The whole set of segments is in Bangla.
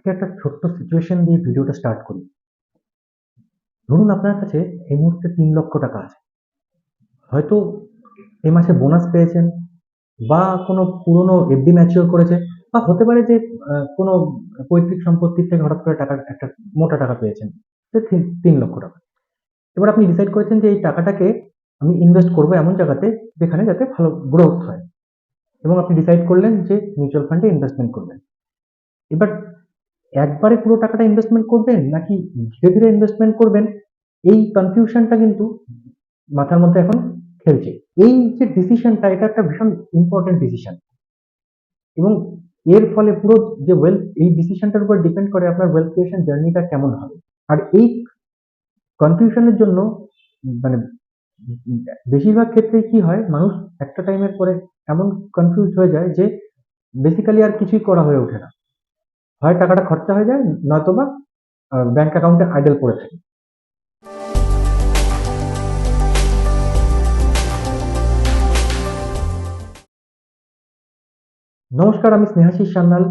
আজকে একটা ছোট্ট সিচুয়েশন দিয়ে ভিডিওটা স্টার্ট করি। ধরুন আপনার কাছে এই মুহূর্তে ৩ লক্ষ টাকা আছে। হয়তো এই মাসে বোনাস পেয়েছেন, বা কোনো পুরনো এফডি ম্যাচিওর করেছে, বা হতে পারে যে কোনো পৈতৃক সম্পত্তির থেকে হঠাৎ করে টাকা একটা মোটা টাকা পেয়েছেন, যে ৩ লক্ষ টাকা। এবার আপনি ডিসাইড করেছেন যে এই টাকাটাকে আমি ইনভেস্ট করবো এমন জায়গাতে যেখানে যাতে ভালো গ্রোথ হয়, এবং আপনি ডিসাইড করলেন যে মিউচুয়াল ফান্ডে ইনভেস্টমেন্ট করবেন। এবার একবারে পুরো টাকাটা ইনভেস্টমেন্ট করবেন নাকি ধীরে ধীরে ইনভেস্টমেন্ট করবেন, এই কনফিউশনটা কিন্তু মাথার মধ্যে এখন খেলছে। এই যে ডিসিশনটা, এটা একটা ভীষণ ইম্পর্টেন্ট ডিসিশন, এবং এর ফলে পুরো যে ওয়েলথ, এই ডিসিশনটার উপর ডিপেন্ড করে আপনার ওয়েলথ ক্রিয়েশন জার্নিটা কেমন হবে। আর এই কনফিউশনের জন্য মানে বেশিরভাগ ক্ষেত্রে কি হয়, মানুষ একটা টাইমের পরে এমন কনফিউজ হয়ে যায় যে বেসিক্যালি আর কিছুই করা হয়ে ওঠে না। হয় টাকাটা খরচা হয়ে যায়, নয়তোবা ব্যাংক অ্যাকাউন্টে আইডল পড়ে থাকে। নমস্কার, আমি স্নেহাশিস সান্যাল।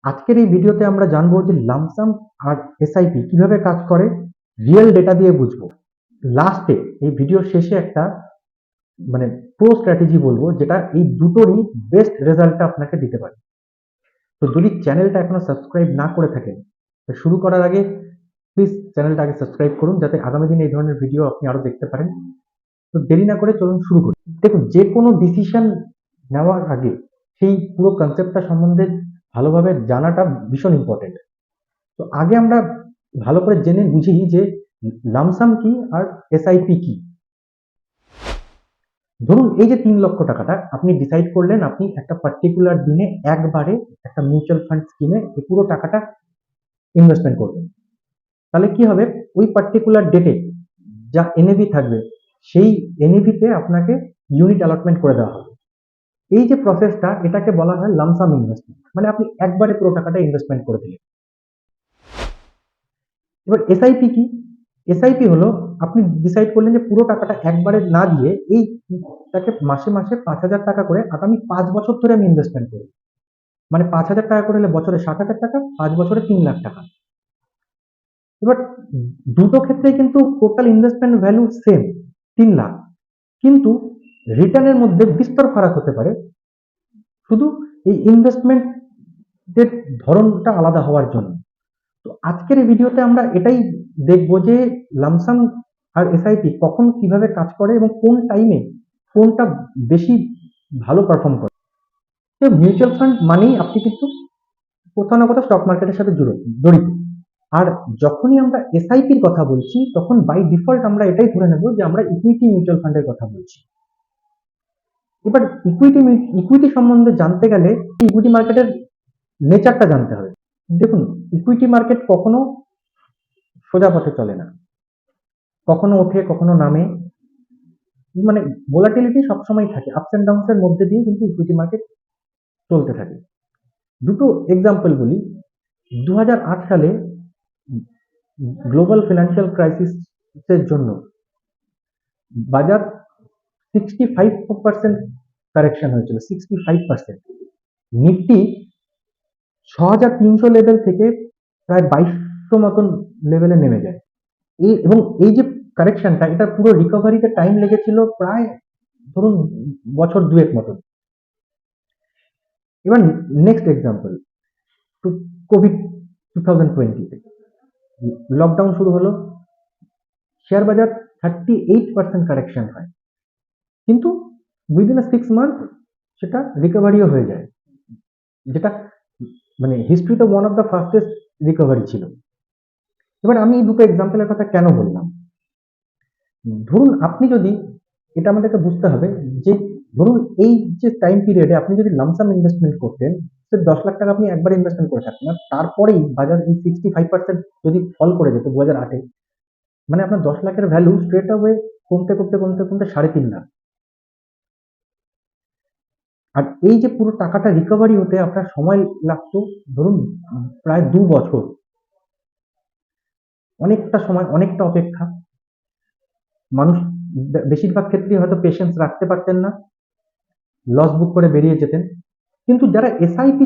আজকের এই ভিডিওতে আমরা জানবো যে লামসাম আর এসআইপি কিভাবে কাজ করে, রিয়েল ডেটা দিয়ে বুঝবো। লাস্টে এই ভিডিওর শেষে একটা মানে প্রো স্ট্র্যাটেজি বলবো, যেটা এই দুটোরই বেস্ট রেজাল্টটা আপনাকে দিতে পারে। তো যদি চ্যানেলটা এখনো সাবস্ক্রাইব না করে থাকেন, তো শুরু করার আগে প্লিজ চ্যানেলটা আগে সাবস্ক্রাইব করুন, যাতে আগামী দিনে এই ধরনের ভিডিও আপনি আরো দেখতে পারেন। তো দেরি না করে চলুন শুরু করি। দেখুন, যে কোনো ডিসিশন নেওয়ার আগে সেই পুরো কনসেপ্টটা সম্বন্ধে ভালোভাবে জানাটা ভীষণ ইম্পর্টেন্ট। তো আগে আমরা ভালো করে জেনে বুঝি যে লামসাম কি আর এসআইপি কি। ধরুন এই যে ৩ লক্ষ টাকাটা আপনি ডিসাইড করলেন, আপনি একটা পার্টিকুলার দিনে একবারে একটা মিউচুয়াল ফান্ড স্কিমে এই পুরো টাকাটা ইনভেস্টমেন্ট করবেন। তাহলে কি হবে, ওই পার্টিকুলার ডেটে যা এনএভি থাকবে, সেই এনএভিতে আপনাকে ইউনিট অ্যালটমেন্ট করে দেওয়া হবে। এই যে প্রসেসটা, এটাকে বলা হয় লামসাম ইনভেস্টমেন্ট, মানে আপনি একবারে পুরো টাকাটা ইনভেস্টমেন্ট করে দিলেন। এবার এসআইপি কি? এসআইপি হলো, আপনি ডিসাইড করলেন যে পুরো টাকাটা একবারে না দিয়ে এইটাকে মাসে মাসে ৫,০০০ টাকা করে আগামী ৫ বছর ধরে আমি ইনভেস্টমেন্ট করি। মানে ৫,০০০ টাকা করে হলে বছরে ৬০,০০০ টাকা, ৫ বছরে ৩ লাখ টাকা। এবার দুটো ক্ষেত্রেই কিন্তু total investment value same, ৩ lakh, কিন্তু রিটার্নের মধ্যে বিস্তর ফারাক হতে পারে, শুধু এই ইনভেস্টমেন্টের ধরনটা আলাদা হওয়ার জন্য। তো আজকের এই ভিডিওতে আমরা এটাই দেখবো যে লামসাম আর এসআইপি কখন কিভাবে কাজ করে, এবং কোন টাইমে কোনটা বেশি ভালো পারফর্ম করে। তো মিউচুয়াল ফান্ড মানেই আপনি কিন্তু কোথাও না কোথাও স্টক মার্কেটের সাথে জড়িত। আর যখনই আমরা এসআইপির কথা বলছি, তখন বাই ডিফল্ট আমরা এটাই ধরে নেব যে আমরা ইকুইটি মিউচুয়াল ফান্ডের কথা বলছি। এবার ইকুইটি সম্বন্ধে জানতে গেলে ইকুইটি মার্কেটের নেচারটা জানতে হবে। দেখুন, ইকুইটি মার্কেট কখনো সোজা পথে চলে না, কখনো ওঠে কখনো নামে, মানে ভোলাটিলিটি সবসময় থাকে, আপস এন্ড ডাউনস এর মধ্যে দিয়ে কিন্তু ইকুইটি মার্কেট চলতে থাকে। দুটো এক্সাম্পল বলি। ২০০৮ সালে গ্লোবাল ফিনান্সিয়াল ক্রাইসিসের জন্য বাজার 65% কারেকশন হয়েছিল, 65%। নিফটি ৬,৩০০ লেভেল থেকে প্রায় ২২০০ মতন লেভেলে নেমে যায়। এবং এই যে কারেকশনটা, এটা পুরো রিকভারিতে টাইম লেগেছিল প্রায় ধরুন বছর দুয়েক মতন। এবার নেক্সট এক্সাম্পল, কোভিড 2020-তে লকডাউন শুরু হলো, শেয়ার বাজার 38% কারেকশন হয়, কিন্তু উইদিন 6 মান্থ সেটা রিকভারিও হয়ে যায়, যেটা মানে হিস্ট্রিতে one of the fastest recovery ছিল। এবার আমি এই দুটো এক্সাম্পলের কথা কেন বললাম, ধরুন আপনি যদি, এটা আমাদেরকে বুঝতে হবে যে ধরুন এই যে টাইম পিরিয়ডে আপনি যদি লামসাম ইনভেস্টমেন্ট করতেন, 10 লাখ টাকা আপনি একবার ইনভেস্টমেন্ট করে থাকতেন, আর তারপরেই বাজার এই 65% যদি ফল করে যেত 2008-এ, মানে আপনার 10 লাখের ভ্যালু স্ট্রেট অ্যাওয়ে কমতে কমতে কমতে কমতে 3.5 লাখ। আর এই যে পুরো টাকাটা রিকভারি হতে আপনার সময় লাগতো ধরুন প্রায় 2 বছর। অনেকটা সময়, অনেকটা অপেক্ষা। মানুষ বেশিরভাগ ক্ষেত্রেই হয়তো পেশেন্স রাখতে পারতেন না, লস বুক করে বেরিয়ে যেতেন। কিন্তু যারা এসআইপি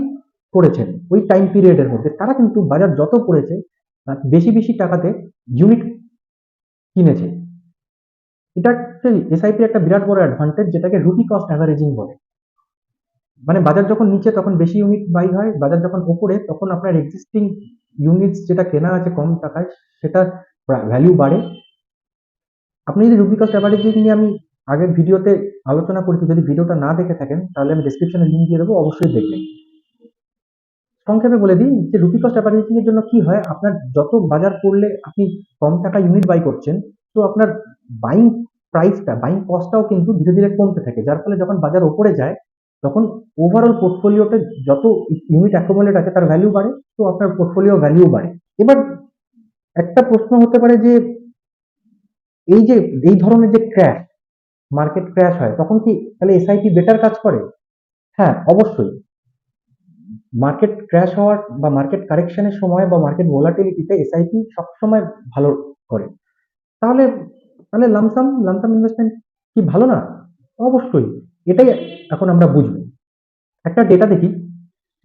করেছেন ওই টাইম পিরিয়ডের মধ্যে, তারা কিন্তু বাজার যত পড়েছে তার বেশি বেশি টাকাতে ইউনিট কিনেছে। এটা হচ্ছে এসআইপির একটা বিরাট বড় অ্যাডভান্টেজ, যেটাকে রুপি কস্ট অ্যাভারেজিং বলে। মানে বাজার যখন নিচে তখন বেশি ইউনিট বাই হয়, বাজার যখন উপরে তখন আপনার এক্সিস্টিং ইউনিটস যেটা কেনা আছে কম টাকায় সেটা ভ্যালু বাড়ে। আপনি যদি রুপি কস্ট অ্যাভারেজিং নিয়ে আমি আগের ভিডিওতে আলোচনা করেছি, যদি ভিডিওটা না দেখে থাকেন তাহলে আমি ডেসক্রিপশনে লিঙ্ক দিয়ে দেবো, অবশ্যই দেখবেন। সংক্ষেপে বলে দিই যে রুপি কস্ট অ্যাভারেজিং এর জন্য কি হয়, আপনার যত বাজার পড়লে আপনি কম টাকা ইউনিট বাই করছেন, তো আপনার বাইং প্রাইসটা, বাইং কস্টটাও কিন্তু ধীরে ধীরে কমতে থাকে, যার ফলে যখন বাজার উপরে যায় তখন ওভারঅল পোর্টফোলিওতে যত ইউনিট অ্যাকুমুলেট আছে তার ভ্যালু বাড়ে, তো আপনার পোর্টফোলিও ভ্যালু বাড়ে। এবার একটা প্রশ্ন হতে পারে যে এই যে এই ধরনের যে ক্র্যাশ, মার্কেট ক্র্যাশ হয় তখন কি তাহলে এসআইপি বেটার কাজ করে? হ্যাঁ, অবশ্যই। মার্কেট ক্র্যাশ হওয়ার বা মার্কেট কারেকশনের সময় বা মার্কেট ভোলাটিলিটিতে এসআইপি সবসময় ভালো করে। তাহলে তাহলে লামসাম লামসাম ইনভেস্টমেন্ট কি ভালো না? অবশ্যই। এটাই এখন আমরা বুঝবো। একটা ডেটা দেখি,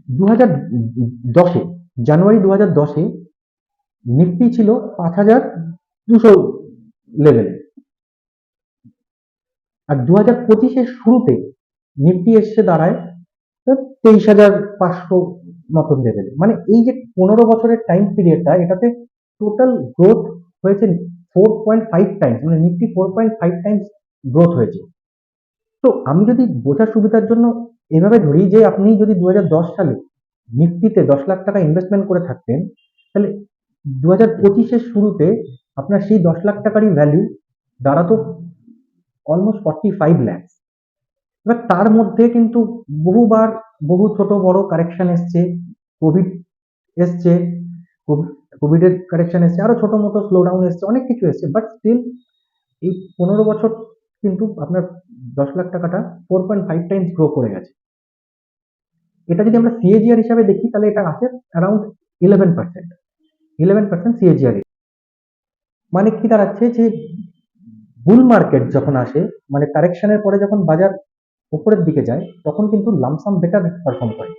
2010-এ, জানুয়ারি 2010-এ নিফটি ছিল 5200 লেভেলে, আর 2025-এর শুরুতে নিফটি এসে দাঁড়ায় 23,500 মতন লেভেলে। মানে এই যে 15 বছরের টাইম পিরিয়ডটা, এটাতে টোটাল গ্রোথ হয়েছে 4.5 টাইমস, মানে নিফটি 4.5 টাইমস গ্রোথ হয়েছে। তো আমি যদি বোঝার সুবিধার জন্য এভাবে ধরি যে আপনি যদি 2010 সালে নিফটিতে 10 লাখ টাকা ইনভেস্টমেন্ট করে থাকতেন, তাহলে 2025-এর শুরুতে আপনার সেই 10 লাখ টাকারই ভ্যালু দাঁড়াতো অলমোস্ট 45 লাখ। এবার তার মধ্যে কিন্তু বহুবার বহু ছোট বড় কারেকশন এসছে, কোভিড এসছে, কোভিড এর কারেকশন এসছে, আরো ছোট মোটো স্লো ডাউন এসছে, অনেক কিছু এসছে, বাট স্টিল এই 15 বছর কিন্তু আপনার 10 লাখ টাকাটা 4.5 টাইমস গ্রো করে গেছে। এটা যদি আমরা সিএজিআর হিসাবে দেখি তাহলে এটা আসে অ্যারাউন্ড 11%, 11% সিএজিআর। মানে কি দাঁড়াচ্ছে যে বুল মার্কেট যখন আসে, মানে কারেকশনের পরে যখন বাজার উপরের দিকে যায় তখন কিন্তু লামসাম বেটার পারফর্ম করে,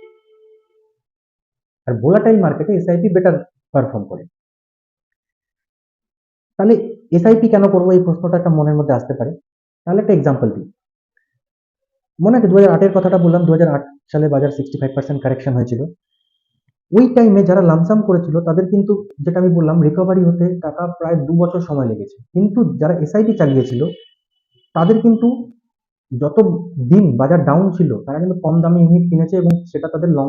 আর ভোলাটাইল মার্কেটে এসআইপি বেটার পারফর্ম করে। তাহলে এসআইপি কেন করবো, এই প্রশ্নটা একটা মনের মধ্যে আসতে পারে। তাহলে একটা এক্সাম্পল দিই। মনে আছে 2008-এর কথাটা বললাম, 2008 সালে বাজার 65% কারেকশন হয়েছিল। ওই টাইমে যারা লামসাম করেছিল তাদের কিন্তু, যেটা আমি বললাম, রিকভারি হতে টাকা প্রায় 2 বছর সময় লেগেছে। কিন্তু যারা এসআইপি চালিয়েছিল তাদের কিন্তু যত দিন বাজার ডাউন ছিল তারা কিন্তু কম দামে ইউনিট কিনেছে এবং সেটা তাদের লং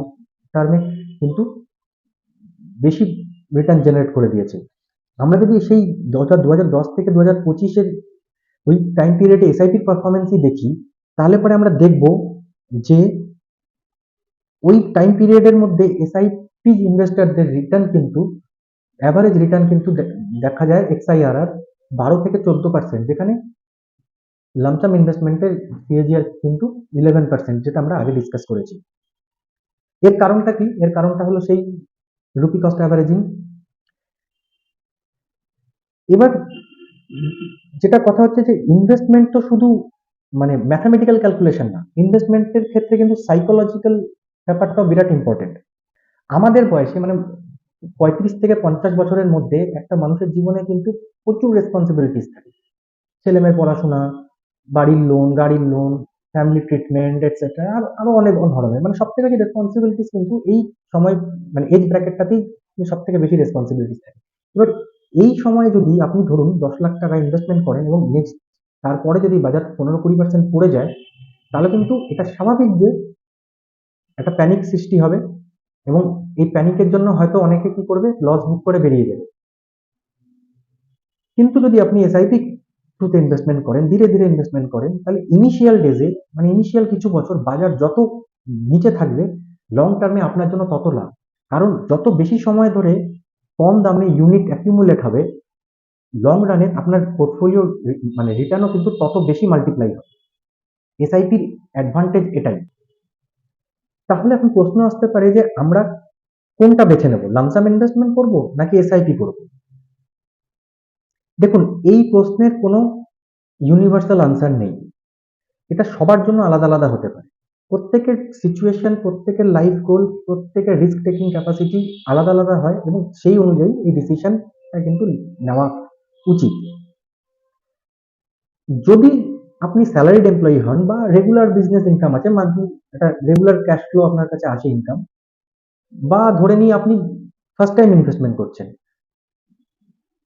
টার্মে কিন্তু বেশি রিটার্ন জেনারেট করে দিয়েছে। আমরা যদি সেই 2010 থেকে 2025-এর ওই টাইম পিরিয়ডে এসআইপির পারফরমেন্সই দেখি, তাহলে পরে আমরা দেখব যে ওই টাইম পিরিয়ডের মধ্যে এসআইপি ইনভেস্টরদের রিটার্ন কিন্তু, অ্যাভারেজ রিটার্ন কিন্তু দেখা যায় এক্সআইআরআর 12 থেকে 14%, যেখানে লামসাম ইনভেস্টমেন্টের সিএজিআর কিন্তু 11%, যেটা আমরা আগে ডিসকাস করেছি। এর কারণটা কি? এর কারণটা হলো সেই রুপি কস্ট অ্যাভারেজিং। এবার যেটা কথা হচ্ছে যে ইনভেস্টমেন্ট তো শুধু মানে ম্যাথামেটিক্যাল ক্যালকুলেশন না, ইনভেস্টমেন্টের ক্ষেত্রে কিন্তু সাইকোলজিক্যাল ব্যাপারটাও বিরাট ইম্পর্টেন্ট। আমাদের বয়সে মানে 35 থেকে 50 বছরের মধ্যে একটা মানুষের জীবনে কিন্তু প্রচুর রেসপন্সিবিলিটিস থাকে। ছেলে মেয়ের পড়াশোনা, বাড়ির লোন, গাড়ির লোন, ফ্যামিলি ট্রিটমেন্ট এটসেট্রা, আর আরো অনেক ধরনের, মানে সব থেকে বেশি রেসপন্সিবিলিটিস কিন্তু এই সময়, মানে এজ ব্র্যাকেটটাতেই সব থেকে বেশি রেসপন্সিবিলিটিস থাকে। এবার এই সময়ে যদি আপনি ধরুন 10 লাখ টাকা ইনভেস্টমেন্ট করেন এবং নেক্সট তারপরে যদি বাজার 15-20% পড়ে যায়, তাহলে কিন্তু এটা স্বাভাবিক যে একটা প্যানিক সৃষ্টি হবে এবং এই প্যানিকের জন্য হয়তো অনেকে কি করবে, লস বুক করে বেরিয়ে যাবে। কিন্তু যদি আপনি এসআইপি থ্রুতে ইনভেস্টমেন্ট করেন, ধীরে ধীরে ইনভেস্টমেন্ট করেন, তাহলে ইনিশিয়াল ডেজে, মানে ইনিশিয়াল কিছু বছর বাজার যত নিচে থাকবে, লং টার্মে আপনার জন্য তত লাভ। কারণ যত বেশি সময় ধরে কম দামে ইউনিট অ্যাকিউমুলেট হবে, লং রানে আপনার পোর্টফোলিও মানে রিটার্নও কিন্তু তত বেশি মাল্টিপ্লাই হবে। এসআইপির অ্যাডভান্টেজ এটাই। তাহলে এখন প্রশ্ন আসতে পারে যে আমরা কোনটা বেছে নেব, লামসাম ইনভেস্টমেন্ট করব নাকি এসআইপি করব? দেখুন, এই প্রশ্নের কোনো ইউনিভার্সাল আনসার নেই, এটা সবার জন্য আলাদা আলাদা হতে পারে। প্রত্যেকের সিচুয়েশন, প্রত্যেকের লাইফ গোল, প্রত্যেকের রিস্ক টেকিং ক্যাপাসিটি আলাদা আলাদা হয় এবং সেই অনুযায়ী এই ডিসিশনটা কিন্তু নেওয়া উচিত। যদি আপনি স্যালারিড এমপ্লয়ি হন বা রেগুলার বিজনেস ইনকাম আছে, মান্থলি একটা রেগুলার ক্যাশ ফ্লো আপনার কাছে আছে ইনকাম, বা ধরে নিই আপনি ফার্স্ট টাইম ইনভেস্টমেন্ট করছেন,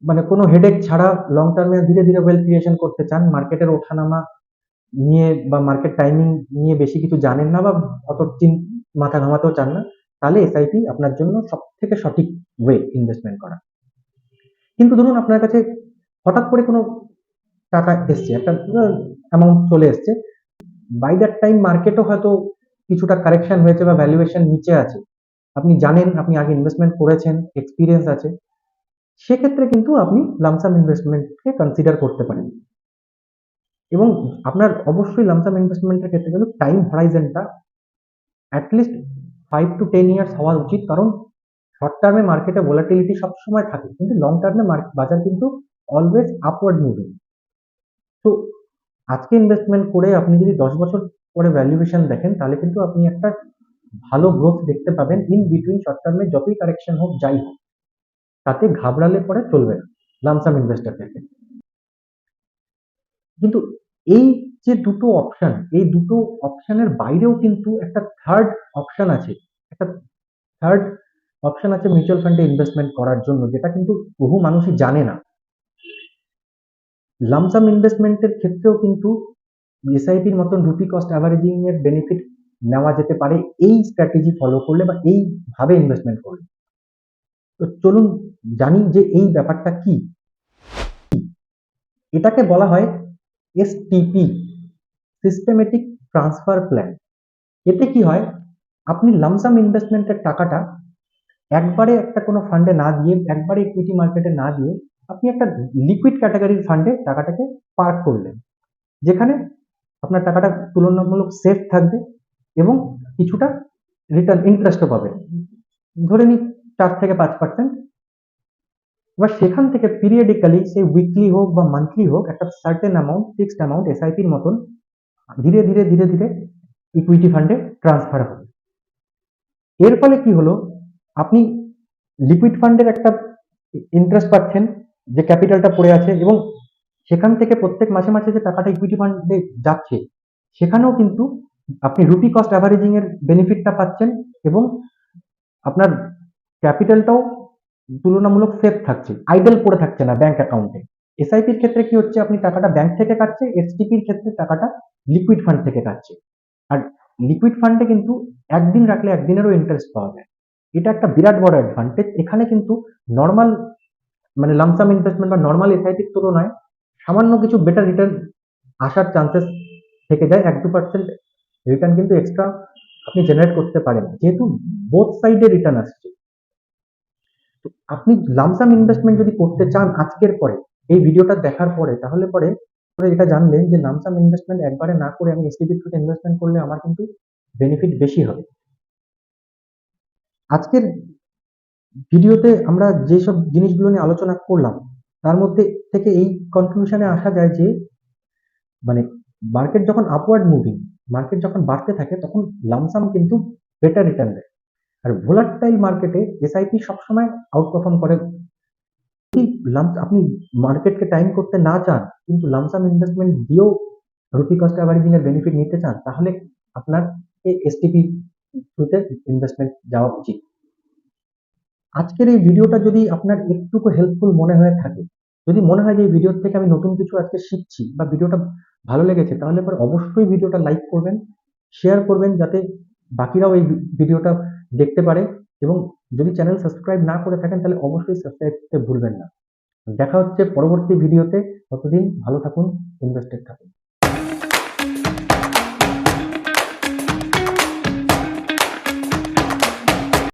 মানে কোনো হেডেক ছাড়া লং টার্মে ধীরে ধীরে ওয়েলথ ক্রিয়েশন করতে চান, মার্কেটের ওঠানামা নিয়ে বা মার্কেট টাইমিং নিয়ে বেশি কিছু জানেন না বা অত মাথা ঘামাতেও চান না, তাহলে এসআইপি আপনার জন্য সব থেকে সঠিক ওয়ে ইনভেস্টমেন্ট করা। কিন্তু ধরুন আপনার কাছে হঠাৎ করে কোনো টাকা এসছে, একটা অ্যামাউন্ট চলে এসছে, বাই দ্যাট টাইম মার্কেটও হয়তো কিছুটা কারেকশন হয়েছে বা ভ্যালুয়েশন নিচে আছে, আপনি জানেন, আপনি আগে ইনভেস্টমেন্ট করেছেন, এক্সপিরিয়েন্স আছে, সেক্ষেত্রে কিন্তু আপনি লামসাম ইনভেস্টমেন্টকে কনসিডার করতে পারেন। এবং আপনার অবশ্যই লামসাম ইনভেস্টমেন্টের ক্ষেত্রে কিন্তু টাইম হরাইজনটা অ্যাটলিস্ট 5 to 10 ইয়ার্স হওয়া উচিত, কারণ শর্ট টার্মে মার্কেটে ভোলাটিলিটি সবসময় থাকে, কিন্তু লং টার্মে বাজার কিন্তু অলওয়েজ আপওয়ার্ড মুভিং। তো আজকে ইনভেস্টমেন্ট করে আপনি যদি 10 বছর পরে ভ্যালুয়েশন দেখেন, তাহলে কিন্তু আপনি একটা ভালো গ্রোথ দেখতে পাবেন। ইন বিটুইন শর্ট টার্মে যতই কারেকশন হোক, যাই হোক, তাতে ঘাবড়ালে পরে চলবে না লামসাম ইনভেস্টরদেরকে। কিন্তু এই যে দুটো অপশন, এই দুটো অপশনের বাইরেও কিন্তু একটা থার্ড অপশন আছে, একটা থার্ড অপশন আছে মিউচুয়াল ফান্ডে ইনভেস্টমেন্ট করার জন্য, যেটা কিন্তু বহু মানুষই জানে না। লামসাম ইনভেস্টমেন্টের ক্ষেত্রেও কিন্তু এসআইপির মতন রুপি কস্ট অ্যাভারেজিং এর বেনিফিট নেওয়া যেতে পারে এই স্ট্র্যাটেজি ফলো করলে বা এইভাবে ইনভেস্টমেন্ট করলে। তো চলুন জানি যে এই ব্যাপারটা কি। এটাকে বলা হয় এসটিপি, সিস্টেমেটিক ট্রান্সফার প্ল্যান। এতে কি হয়, আপনি লামসাম ইনভেস্টমেন্টের টাকাটা একবারে একটা কোনো ফান্ডে না দিয়ে, একবারে ইকুইটি মার্কেটে না দিয়ে, আপনি একটা লিকুইড ক্যাটাগরির ফান্ডে টাকাটাকে পার্ক করলেন, যেখানে আপনার টাকাটা তুলনামূলক সেফ থাকবে এবং কিছুটা রিটার্ন ইন্টারেস্টও পাবেন, ধরে নিই 4 থেকে 5%। এবার সেখান থেকে পিরিয়ডিক্যালি, সেই উইকলি হোক বা মান্থলি হোক, একটা সার্টেন অ্যামাউন্ট, ফিক্সড অ্যামাউন্ট এসআইপির মতন ধীরে ধীরে ধীরে ধীরে ইকুইটি ফান্ডে ট্রান্সফার হবে। এর ফলে কি হলো, আপনি লিকুইড ফান্ডের একটা ইন্টারেস্ট পাচ্ছেন, যে ক্যাপিটালটা পড়ে আছে, এবং সেখান থেকে প্রত্যেক মাসে মাসে যে টাকাটা ইকুইটি ফান্ডে যাচ্ছে, সেখানেও কিন্তু আপনি রুপি কস্ট অ্যাভারেজিং এর বেনিফিটটা পাচ্ছেন এবং আপনার ক্যাপিটালটাও তুলনামূলক সেফ থাকছে, আইডল পড়ে থাকছে না ব্যাংক অ্যাকাউন্টে। এসআইপির ক্ষেত্রে কি হচ্ছে, আপনি টাকাটা ব্যাংক থেকে কাটছে, এসটিপির ক্ষেত্রে টাকাটা লিকুইড ফান্ড থেকে কাটছে। আর লিকুইড ফান্ডে কিন্তু একদিন রাখলে একদিনেরও ইন্টারেস্ট পাওয়া যায়, এটা একটা বিরাট বড় অ্যাডভান্টেজ। এখানে কিন্তু নর্মাল, মানে লামসাম ইনভেস্টমেন্ট বা নর্মাল এসআইপির তুলনায় সামান্য কিছু বেটার রিটার্ন আসার চান্সেস থেকে যায়। 1-2% রিটার্ন কিন্তু এক্সট্রা আপনি জেনারেট করতে পারেন, যেহেতু বোথ সাইডে রিটার্ন আসছে। তো আপনি লামসাম ইনভেস্টমেন্ট যদি করতে চান আজকের পরে, এই ভিডিওটা দেখার পরে, তাহলে পরে এটা জানলেন যে লামসাম ইনভেস্টমেন্ট একবারে না করে আমি এসটিপির থ্রুতে ইনভেস্টমেন্ট করলে আমার কিন্তু বেনিফিট বেশি হবে। আজকের ভিডিওতে আমরা যেসব জিনিসগুলো নিয়ে আলোচনা করলাম, তার মধ্যে থেকে এই কনক্লুশনে আসা যায় যে, মানে মার্কেট যখন আপওয়ার্ড মুভিং, মার্কেট যখন বাড়তে থাকে, তখন লামসাম কিন্তু বেটার রিটার্ন দেয়। আর ভোলাটাইল মার্কেটে এসআইপি সবসময় আউট পারফর্ম করে। যদি আপনি মার্কেটকে টাইম করতে না চান, কিন্তু লামসাম ইনভেস্টমেন্ট দিয়েও রুপি কস্ট অ্যাভারেজিং এর বেনিফিট নিতে চান, তাহলে আপনার এসটিপি থ্রুতে ইনভেস্টমেন্ট যাওয়া উচিত। আজকের এই ভিডিওটা যদি আপনার একটুকু হেল্পফুল মনে হয়ে থাকে, যদি মনে হয় যে এই ভিডিও থেকে আমি নতুন কিছু আজকে শিখছি বা ভিডিওটা ভালো লেগেছে, তাহলে পরে অবশ্যই ভিডিওটা লাইক করবেন, শেয়ার করবেন, যাতে বাকিরাও এই ভিডিওটা দেখতে পারে। এবং যদি চ্যানেল সাবস্ক্রাইব না করে থাকেন, তাহলে অবশ্যই সাবস্ক্রাইব করতে ভুলবেন না। দেখা হচ্ছে পরবর্তী ভিডিওতে। ততদিন ভালো থাকুন, ইনভেস্টেড থাকুন।